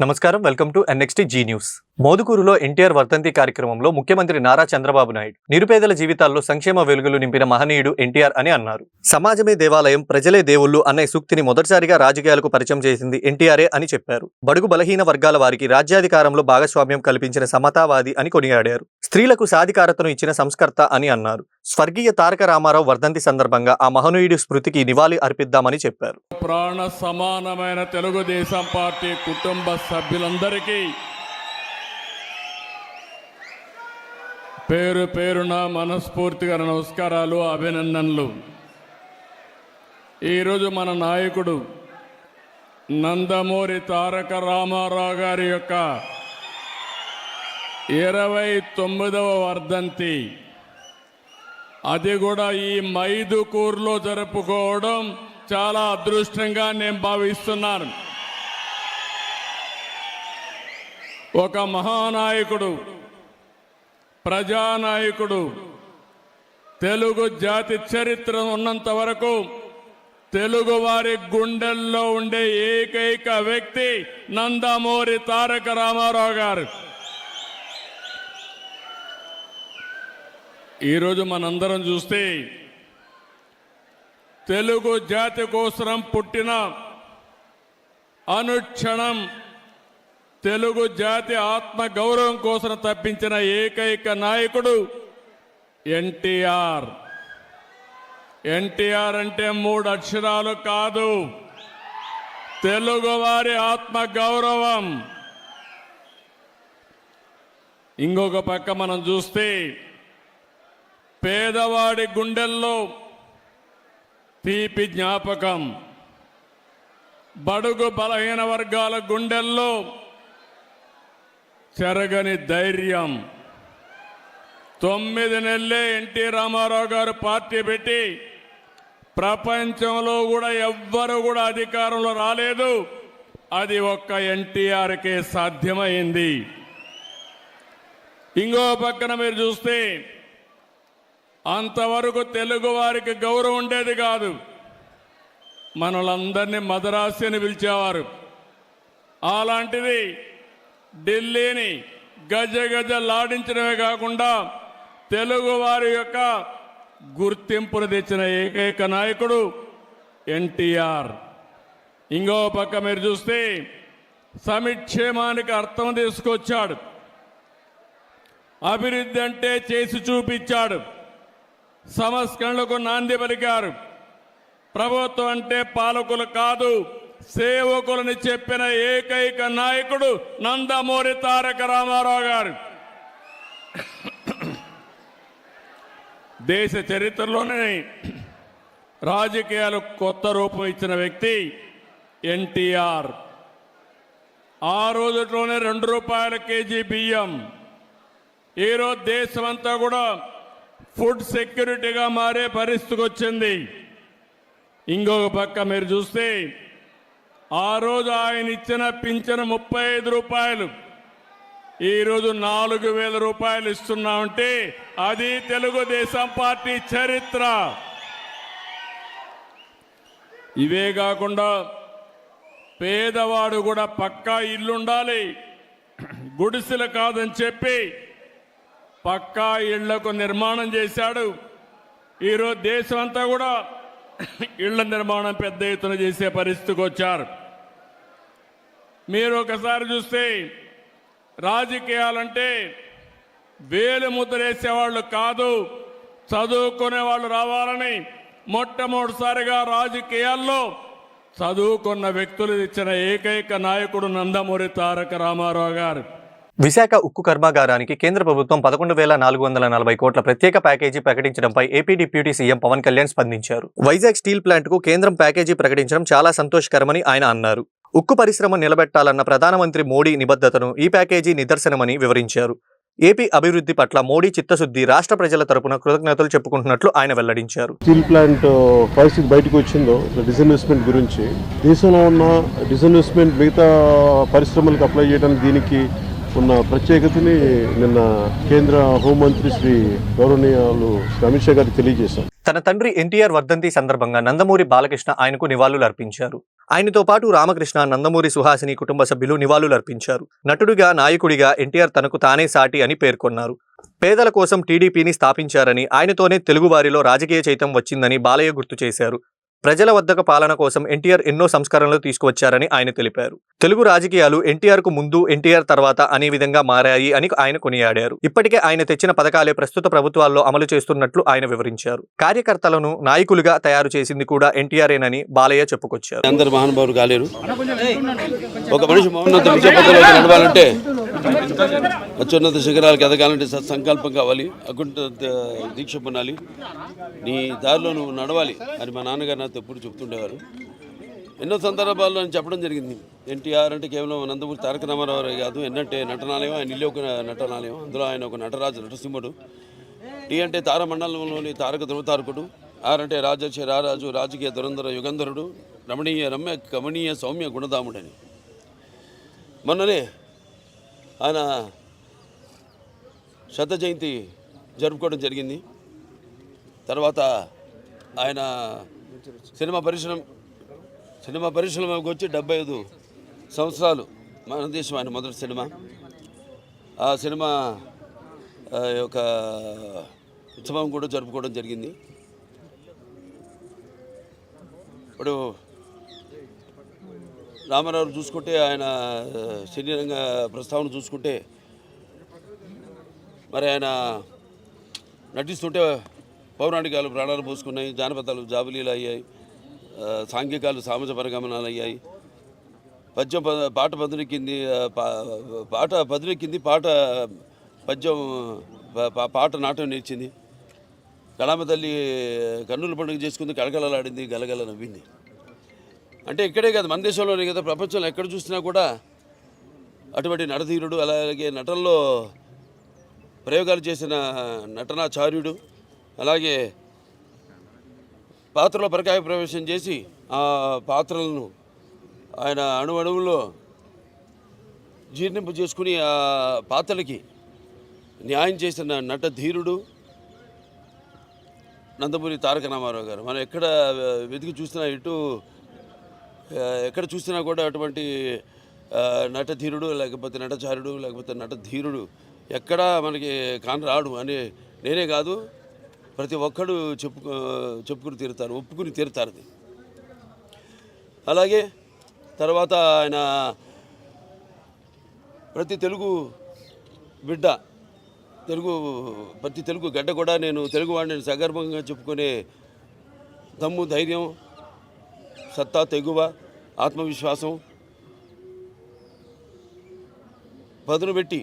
నమస్కారం, welcome to NXT G news. మోదుకూరులో NTR వర్ధంతి కార్యక్రమంలో ముఖ్యమంత్రి నారా చంద్రబాబు నాయుడు నిరుపేదల జీవితాల్లో సంక్షేమ వెలుగులు నింపిన మహనీయుడు ఎన్టీఆర్ అని అన్నారు. సమాజమే దేవాలయం, ప్రజలే దేవుళ్ళు అనే సూక్తిని మొదటిసారిగా రాజకీయాలకు పరిచయం చేసింది ఎన్టీఆర్ఏ అని చెప్పారు. బడుగు బలహీన వర్గాల వారికి రాజ్యాధికారంలో భాగస్వామ్యం కల్పించిన సమతావాది అని కొనియాడారు. స్త్రీలకు సాధికారతను ఇచ్చిన సంస్కర్త అని అన్నారు. స్వర్గీయ తారక రామారావు వర్ధంతి సందర్భంగా ఆ మహనీయుడి స్మృతికి నివాళి అర్పిద్దామని చెప్పారు. ప్రాణ సమానమైన తెలుగుదేశం పార్టీ కుటుంబ సభ్యులందరికీ పేరు పేరున మనస్ఫూర్తిగా నమస్కారాలు, అభినందనలు. ఈరోజు మన నాయకుడు నందమూరి తారక రామారావు గారి యొక్క 29వ వర్ధంతి, అది కూడా ఈ మైదుకూరులో జరుపుకోవడం చాలా అదృష్టంగా నేను భావిస్తున్నాను. ఒక మహానాయకుడు, ప్రజానాయకుడు, తెలుగు జాతి చరిత్ర ఉన్నంత వరకు తెలుగు వారి గుండెల్లో ఉండే ఏకైక వ్యక్తి నందమూరి తారక రామారావు గారు. ఈరోజు మనందరం చూస్తే తెలుగు జాతి కోసం పుట్టిన, అనుక్షణం తెలుగు జాతి ఆత్మ గౌరవం కోసం తప్పించిన ఏకైక నాయకుడు ఎన్టీఆర్. ఎన్టీఆర్ అంటే 3 అక్షరాలు కాదు, తెలుగు వారి ఆత్మ గౌరవం. ఇంకొక పక్క మనం చూస్తే పేదవాడి గుండెల్లో తీపి జ్ఞాపకం, బడుగు బలహీన వర్గాల గుండెల్లో చెరగని ధైర్యం. 9 నెలలే ఎన్టీ రామారావు గారు పార్టీ పెట్టి ప్రపంచంలో కూడా ఎవ్వరు కూడా అధికారంలో రాలేదు. అది ఒక్క ఎన్టీఆర్కే సాధ్యమైంది. ఇంకో పక్కన మీరు చూస్తే అంతవరకు తెలుగు వారికి గౌరవం ఉండేది కాదు. మనలందరినీ మదరాసి అని పిలిచేవారు. అలాంటిది ఢిల్లీని గజగజలాడించడమే కాకుండా తెలుగు వారి యొక్క గుర్తింపును తెచ్చిన ఏకైక నాయకుడు ఎన్టీఆర్. ఇంకో పక్క మీరు చూస్తే సంక్షేమానికి అర్థం తీసుకొచ్చాడు. అభివృద్ధి అంటే చేసి చూపించాడు. సంస్కరణలకు నాంది పలికారు. ప్రభుత్వం అంటే పాలకులు కాదు, సేవకులని చెప్పిన ఏకైక నాయకుడు నందమూరి తారక రామారావు గారు. దేశ చరిత్రలోనే రాజకీయాలు కొత్త రూపం ఇచ్చిన వ్యక్తి ఎన్టీఆర్. ఆ రోజులోనే 2 రూపాయల కేజీ బియ్యం. ఈరోజు దేశమంతా కూడా ఫుడ్ సెక్యూరిటీగా మారే పరిస్థితికి వచ్చింది. ఇంకొక పక్క మీరు చూస్తే ఆ రోజు ఆయన ఇచ్చిన పింఛను 35 రూపాయలు, ఈరోజు 4,000 రూపాయలు ఇస్తున్నామంటే అది తెలుగుదేశం పార్టీ చరిత్ర. ఇవే కాకుండా పేదవాడు కూడా పక్కా ఇల్లుండాలి, గుడిసెలు కాదని చెప్పి పక్కా ఇళ్లకు నిర్మాణం చేశాడు. ఈరోజు దేశం అంతా కూడా ఇళ్ల నిర్మాణం పెద్ద ఎత్తున చేసే పరిస్థితికి వచ్చారు. మీరు ఒకసారి చూస్తే రాజకీయాలంటే వేలు ముద్రేసేవాళ్ళు కాదు, చదువుకునే వాళ్ళు రావాలని మొట్టమొదటిసారిగా రాజకీయాల్లో చదువుకున్న వ్యక్తులు ఇచ్చిన ఏకైక నాయకుడు నందమూరి తారక రామారావు గారు. విశాఖ ఉక్కు కర్మాగారానికి కేంద్ర ప్రభుత్వం 11,440 కోట్ల ప్రత్యేక ప్యాకేజీ ప్రకటించడంపై AP deputy CM Pawan Kalyan స్పందించారు. వైజాగ్ స్టీల్ ప్లాంట్ కు కేంద్రం ప్యాకేజీ ప్రకటించడం చాలా సంతోషకరమని ఆయన అన్నారు. ఉక్కు పరిశ్రమ నిలబెట్టాలన్న ప్రధానమంత్రి మోడీ నిబద్ధతను ఈ ప్యాకేజీ నిదర్శనమని వివరించారు. ఏపీ అభివృద్ధి పట్ల మోడీ చిత్తశుద్ధి రాష్ట్ర ప్రజల తరపున కృతజ్ఞతలు చెప్పుకుంటున్నట్లు ఆయన వెల్లడించారు. స్టీల్ ప్లాంట్ పరిస్థితి బయటకు వచ్చిందో డిస్ఇన్వెస్ట్మెంట్ గురించి, దేశంలో ఉన్న డిస్ఇన్వెస్ట్మెంట్ మిగతా పరిశ్రమలకు అప్లై చేయడానికి దీనికి ఉన్న ప్రత్యేకతని నిన్న కేంద్ర హోంమంత్రి శ్రీ గౌరవనీయులు అమిత్ షా గారికి తెలియజేశారు. తన తండ్రి ఎన్టీఆర్ వర్ధంతి సందర్భంగా నందమూరి బాలకృష్ణ ఆయనకు నివాళులు అర్పించారు. ఆయనతో పాటు రామకృష్ణ, నందమూరి సుహాసిని కుటుంబ సభ్యులు నివాళులర్పించారు. నటుడిగా, నాయకుడిగా ఎన్టీఆర్ తనకు తానే సాటి అని పేర్కొన్నారు. పేదల కోసం టీడీపీని స్థాపించారని, ఆయనతోనే తెలుగువారిలో రాజకీయ చైతన్యం వచ్చిందని బాలయ్య గుర్తు చేశారు. ప్రజల వద్దకు పాలన కోసం ఎన్టీఆర్ ఎన్నో సంస్కరణలు తీసుకువచ్చారని ఆయన తెలిపారు. తెలుగు రాజకీయాలు ఎన్టీఆర్ కు ముందు, ఎన్టీఆర్ తర్వాత అనే విధంగా మారాయి అని ఆయన కొనియాడారు. ఇప్పటికే ఆయన తెచ్చిన పథకాలే ప్రస్తుత ప్రభుత్వాల్లో అమలు చేస్తున్నట్లు ఆయన వివరించారు. కార్యకర్తలను నాయకులుగా తయారు చేసింది కూడా ఎన్టీఆర్ఏనని బాలయ్య చెప్పుకొచ్చారు. అందరు మహానుభావులు కాలేరు. ఒక మనిషి మౌన్నత విజయపథంలో నడవాలంటే, అత్యున్నత శిఖరాలకు ఎదగాలంటే సత్సంకల్పం కావాలి, అకుంఠ దీక్ష పొందాలి, నీ దారిలో నువ్వు నడవాలి అని మా నాన్నగారు నాతో ఎప్పుడు చెప్తుండేవారు. ఎన్నో సందర్భాల్లో నేను చెప్పడం జరిగింది. ఎన్టీఆర్ అంటే కేవలం నందమూరి తారక రామారావు కాదు, ఎన్నంటే నటనాలయం, ఆయన ఇల్లు ఒక నటనాలయం, అందులో ఆయన ఒక నటరాజు, నటసింహుడు. టీ అంటే తారమండలంలోని తారక ధృవతారకుడు, ఆర్ అంటే రాజర్షి రారాజు, రాజకీయ దురంధర యుగంధరుడు, రమణీయ రమ్య కమనీయ సౌమ్య గుణధాముడని. మొన్ననే ఆయన శత జయంతి జరుపుకోవడం జరిగింది. తర్వాత ఆయన సినిమా పరిశ్రమకు వచ్చి 75 సంవత్సరాలు మన దేశం ఆయన మొదటి సినిమా. ఆ సినిమా యొక్క ఉత్సవం కూడా జరుపుకోవడం జరిగింది. ఇప్పుడు రామారావు చూసుకుంటే, ఆయన శరీరంగ ప్రస్తావన చూసుకుంటే, మరి ఆయన నటిస్తుంటే పౌరాణికాలు ప్రాణాలు పోసుకున్నాయి, జానపదాలు జాబిలీలు అయ్యాయి, సాంఘికాలు సామాజ పరిగమనాలు అయ్యాయి, పద్యం పాట పదునెక్కింది, పాట పదునెక్కింది, పద్యం పాట నాట్యం నేర్చింది, కళామ తల్లి కన్నుల పండుగ చేసుకుంది, కళకళలాడింది, గలగల నవ్వింది. అంటే ఇక్కడే కాదు, మన దేశంలోనే కదా, ప్రపంచంలో ఎక్కడ చూసినా కూడా అటువంటి నటధీరుడు, అలాగే నటనలో ప్రయోగాలు చేసిన నటనాచార్యుడు, అలాగే పాత్రలో పరకాయ ప్రవేశం చేసి ఆ పాత్రలను ఆయన అణువులో జీర్ణింపు చేసుకుని ఆ పాత్రలకి న్యాయం చేసిన నటధీరుడు నందమూరి తారక రామారావు గారు. మనం ఎక్కడ వెతికి చూసినా, ఎక్కడ చూసినా కూడా అటువంటి నటధీరుడు, లేకపోతే నటచారుడు, లేకపోతే నటధీరుడు ఎక్కడా మనకి కానరాడు అని నేనే కాదు, ప్రతి ఒక్కడు చెప్పుకుని తీరుతారు, ఒప్పుకుని తీరుతారు. అలాగే తర్వాత ఆయన ప్రతి తెలుగు బిడ్డ, ప్రతి తెలుగు గడ్డ కూడా నేను తెలుగువాడిని సగర్వంగా చెప్పుకునే దమ్ము, ధైర్యం, సత్తా, తెగువ, ఆత్మవిశ్వాసం పదును పెట్టి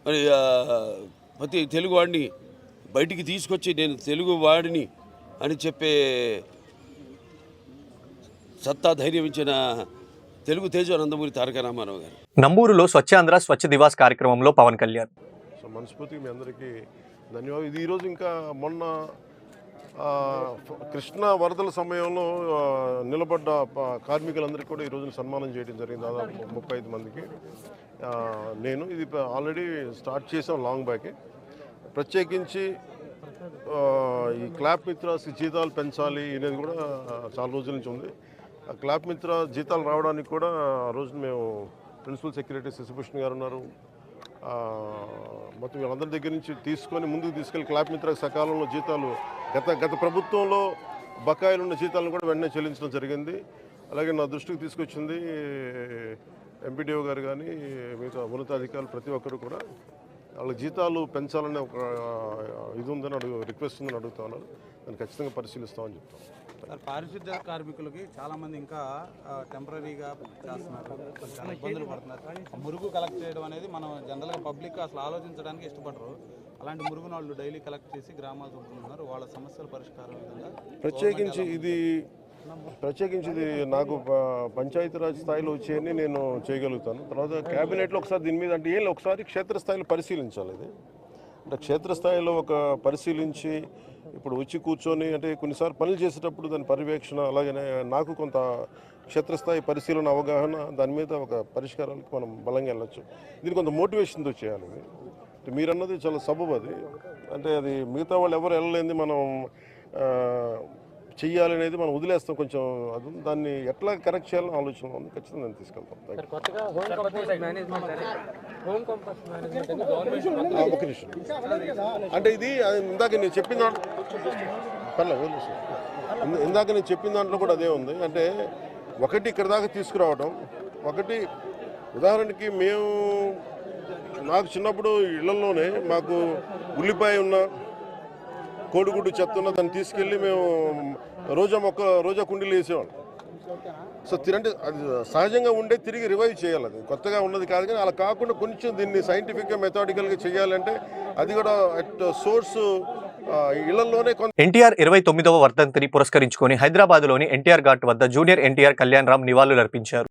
మరి ప్రతి తెలుగువాడిని బయటికి తీసుకొచ్చి నేను తెలుగువాడిని అని చెప్పే సత్తా, ధైర్యం ఇచ్చిన తెలుగు తేజ నందమూరి తారక రామారావు గారు. నంబూరులో స్వచ్ఛాంధ్ర స్వచ్ఛ దివాస్ కార్యక్రమంలో పవన్ కళ్యాణ్. సో మనస్ఫూర్తిగా మీ అందరికీ ధన్యవాదాలు. ఇది ఈరోజు ఇంకా మొన్న కృష్ణా వరదల సమయంలో నిలబడ్డ కార్మికులందరికీ కూడా ఈ రోజున సన్మానం చేయడం జరిగింది, దాదాపు 35 మందికి. నేను ఇది ఆల్రెడీ స్టార్ట్ చేసాం లాంగ్ బ్యాకే. ప్రత్యేకించి ఈ క్లాప్ మిత్రాస్ జీతాలు పెంచాలి అనేది కూడా చాలా రోజుల నుంచి ఉంది. ఆ క్లాప్ మిత్ర జీతాలు రావడానికి కూడా ఆ రోజు మేము ప్రిన్సిపల్ సెక్రటరీ శశిభూషణ్ గారు ఉన్నారు, మొత్తం వీళ్ళందరి దగ్గర నుంచి తీసుకొని ముందుకు తీసుకెళ్ళి క్లాప్ మిత్రకు సకాలంలో జీతాలు గత ప్రభుత్వంలో బకాయిలు ఉన్న జీతాలను కూడా వెంటనే చెల్లించడం జరిగింది. అలాగే నా దృష్టికి తీసుకొచ్చింది ఎంపీడీఓ గారు కానీ మిగతా ఉన్నతాధికారులు ప్రతి ఒక్కరు కూడా వాళ్ళ జీతాలు పెంచాలనే ఒక ఇది ఉందని రిక్వెస్ట్ ఉందని అడుగుతా ఉన్నారు. దాన్ని ఖచ్చితంగా పరిశీలిస్తామని చెప్తాం. పారిశుద్ధ్య కార్మికులకి చాలామంది ఇంకా టెంపరీగా చేస్తున్నారు, చాలా ఇబ్బందులు పడుతున్నారు. మురుగు కలెక్ట్ చేయడం అనేది మనం జనరల్గా పబ్లిక్ అసలు ఆలోచించడానికి ఇష్టపడరు. అలాంటి మురుగును వాళ్ళు డైలీ కలెక్ట్ చేసి గ్రామాలు చూపుతున్నారు. వాళ్ళ సమస్యల పరిష్కారం విధంగా ప్రత్యేకించి ఇది నాకు పంచాయతీరాజ్ స్థాయిలో వచ్చేయని నేను చేయగలుగుతాను. తర్వాత క్యాబినెట్లో ఒకసారి దీని మీద అంటే ఒకసారి క్షేత్రస్థాయిలో పరిశీలించాలి. ఇది అంటే క్షేత్రస్థాయిలో ఒక పరిశీలించి ఇప్పుడు వచ్చి కూర్చొని అంటే కొన్నిసార్లు పనులు చేసేటప్పుడు దాని పర్యవేక్షణ, అలాగే నాకు కొంత క్షేత్రస్థాయి పరిశీలన, అవగాహన, దాని మీద ఒక పరిష్కారాలకు మనం బలంగా వెళ్ళచ్చు. దీనికి కొంత మోటివేషన్తో చేయాలి. ఇది మీరు అన్నది చాలా సబబు. అది అంటే అది మిగతా వాళ్ళు ఎవరు వెళ్ళలేంది మనం చెయ్యాలనేది మనం వదిలేస్తాం కొంచెం. అది దాన్ని ఎట్లా కరెక్ట్ చేయాలని ఆలోచన ఉంది. ఖచ్చితంగా దాన్ని తీసుకెళ్తాం. ఒక నిమిషం. అంటే ఇది ఇందాక నేను చెప్పిన ఇందాక నేను చెప్పిన దాంట్లో కూడా అదే ఉంది. అంటే ఒకటి ఇక్కడ దాకా తీసుకురావడం, ఒకటి ఉదాహరణకి నాకు చిన్నప్పుడు ఇళ్లలోనే మాకు ఉల్లిపాయ ఉన్న, కోడిగుడ్డు చెత్త ఉన్న దాన్ని తీసుకెళ్ళి మేము రోజా కుండీలు వేసేవాళ్ళం. సో అంటే అది సహజంగా ఉండే తిరిగి రివైవ్ చేయాలి. అది కొత్తగా ఉన్నది కాదు. కానీ అలా కాకుండా కొంచెం దీన్ని సైంటిఫిక్గా మెథాడికల్గా చేయాలంటే అది కూడా అట్ సోర్స్ ఇళ్లలోనే. ఎన్టీఆర్ 29వ వర్ధంతిని పురస్కరించుకొని హైదరాబాద్లోని ఎన్టీఆర్ ఘాట్ వద్ద జూనియర్ ఎన్టీఆర్ కళ్యాణ్ రామ్ నివాళులర్పించారు.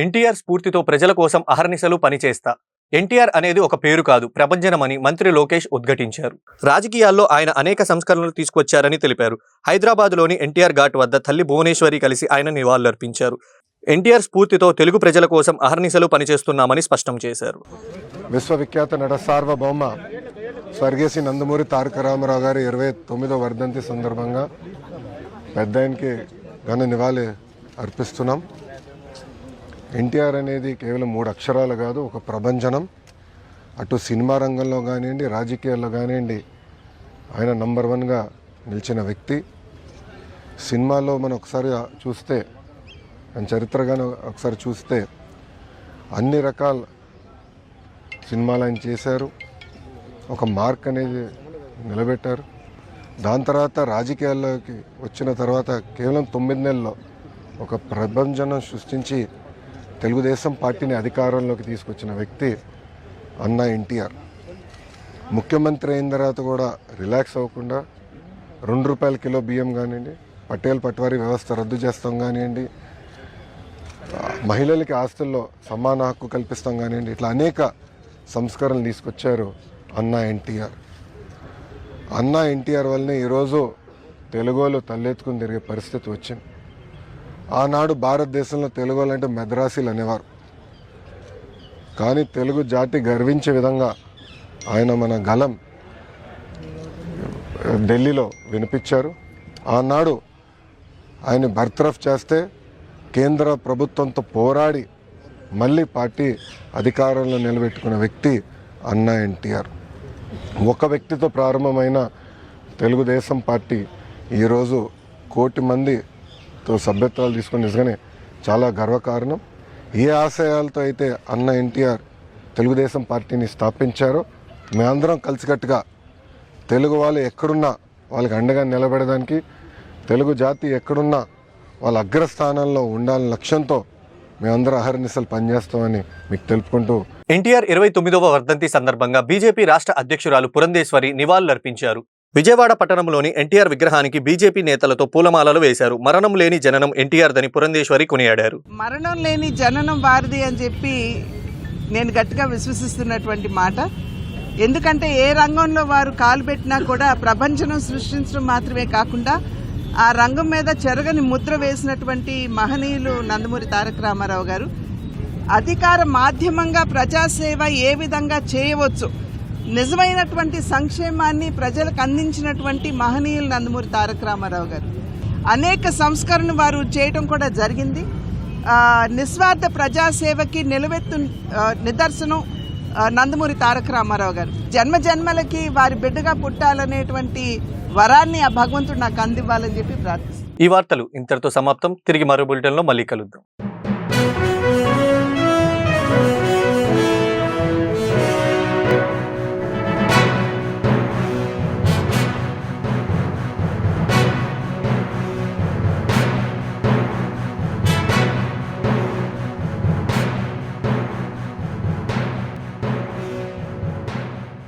ఎన్టీఆర్ స్ఫూర్తితో ప్రజల కోసం అహర్నిశలు పనిచేస్తా. ఎన్టీఆర్ అనేది ఒక పేరు కాదు, ప్రభంజనమని మంత్రి లోకేష్ ఉద్ఘాటించారు. రాజకీయాల్లో ఆయన అనేక సంస్కరణలు తీసుకొచ్చారని తెలిపారు. హైదరాబాద్లోని ఎన్టీఆర్ ఘాట్ వద్ద తల్లి భువనేశ్వరి కలిసి ఆయన నివాళులర్పించారు. ఎన్టీఆర్ స్ఫూర్తితో తెలుగు ప్రజల కోసం అహర్నిశలు పనిచేస్తున్నామని స్పష్టం చేశారు. విశ్వవిఖ్యాత నట సార్వభౌమ స్వర్గీయ నందమూరి తారక రామారావు గారి 29వ వర్ధంతి సందర్భంగా పెద్ద ఆయనకి ఘన నివాళి అర్పిస్తున్నాం. ఎన్టీఆర్ అనేది కేవలం 3 అక్షరాలు కాదు, ఒక ప్రభంజనం. అటు సినిమా రంగంలో కానివ్వండి, రాజకీయాల్లో కానివ్వండి ఆయన నంబర్ 1గా నిలిచిన వ్యక్తి. సినిమాలో మనం ఒకసారి చూస్తే, ఆయన చరిత్రగానే ఒకసారి చూస్తే అన్ని రకాల సినిమాలు ఆయన చేశారు. ఒక మార్క్ అనేది నిలబెట్టారు. దాని తర్వాత రాజకీయాల్లోకి వచ్చిన తర్వాత కేవలం 9 నెలల్లో ఒక ప్రభంజనం సృష్టించి తెలుగుదేశం పార్టీని అధికారంలోకి తీసుకొచ్చిన వ్యక్తి అన్న ఎన్టీఆర్. ముఖ్యమంత్రి అయిన తర్వాత కూడా రిలాక్స్ అవ్వకుండా ₹2 కిలో బియ్యం కానివ్వండి, పటేల్ పట్వారీ వ్యవస్థ రద్దు చేస్తాం కానివ్వండి, మహిళలకి ఆస్తుల్లో సమాన హక్కు కల్పిస్తాం కానివ్వండి, ఇట్లా అనేక సంస్కరణలు తీసుకొచ్చారు అన్న ఎన్టీఆర్. అన్న ఎన్టీఆర్ వల్లనే ఈరోజు తెలుగులో తలెత్తుకుని తిరిగే పరిస్థితి వచ్చింది. ఆనాడు భారతదేశంలో తెలుగు అంటే మెద్రాసీలు అనేవారు. కానీ తెలుగు జాతి గర్వించే విధంగా ఆయన మన గలం ఢిల్లీలో వినిపించారు. ఆనాడు ఆయన బర్తరఫ్ చేస్తే కేంద్ర ప్రభుత్వంతో పోరాడి మళ్ళీ పార్టీ అధికారంలో నిలబెట్టుకున్న వ్యక్తి అన్న ఎన్టీఆర్. ఒక వ్యక్తితో ప్రారంభమైన తెలుగుదేశం పార్టీ ఈరోజు 1 కోటి మందితో సభ్యత్వాలు తీసుకుని నిజంగానే చాలా గర్వకారణం. ఏ ఆశయాలతో అయితే అన్న ఎన్టీఆర్ తెలుగుదేశం పార్టీని స్థాపించారో మేమందరం కలిసికట్టుగా తెలుగు వాళ్ళు ఎక్కడున్నా వాళ్ళకి అండగా నిలబడడానికి, తెలుగు జాతి ఎక్కడున్నా వాళ్ళ అగ్రస్థానంలో ఉండాలని లక్ష్యంతో మేమందరం అహర్నిశలు పనిచేస్తామని మీకు తెలుపుకుంటూ ఎన్టీఆర్ 29వ వర్ధంతి సందర్భంగా బీజేపీ రాష్ట్ర అధ్యక్షురాలు పురంధేశ్వరి నివాళులర్పించారు. విజయవాడ పట్టణంలోని ఎన్టీఆర్ విగ్రహానికి బీజేపీ నేతలతో పూలమాలలు వేశారు. మరణం లేని జననం ఎన్టీఆర్ దని పురంధేశ్వరి కొనియాడారు. మరణం లేని జననం వారిది అని చెప్పి నేను గట్టిగా విశ్వసిస్తున్నటువంటి మాట. ఎందుకంటే ఏ రంగంలో వారు కాలు పెట్టినా కూడా ప్రభంజనం సృష్టించడం మాత్రమే కాకుండా ఆ రంగం మీద చెరగని ముద్ర వేసినటువంటి మహనీయులు నందమూరి తారక రామారావు గారు. అధికార మాధ్యమంగా ప్రజాసేవ ఏ విధంగా చేయవచ్చు, నిజమైనటువంటి సంక్షేమాన్ని ప్రజలకు అందించినటువంటి మహనీయులు నందమూరి తారక రామారావు గారు. అనేక సంస్కరణ వారు చేయడం కూడా జరిగింది. నిస్వార్థ ప్రజాసేవకి నిలవెత్తు నిదర్శనం నందమూరి తారక రామారావు గారు. జన్మ జన్మలకి వారి బిడ్డగా పుట్టాలనేటువంటి వరాన్ని ఆ భగవంతుడు నాకు అందివ్వాలని చెప్పి ప్రార్థిస్తాను. ఈ వార్తలు ఇంతటితో సమాప్తం. తిరిగి మరో బులెటిన్లో మళ్ళీ కలుద్దాం.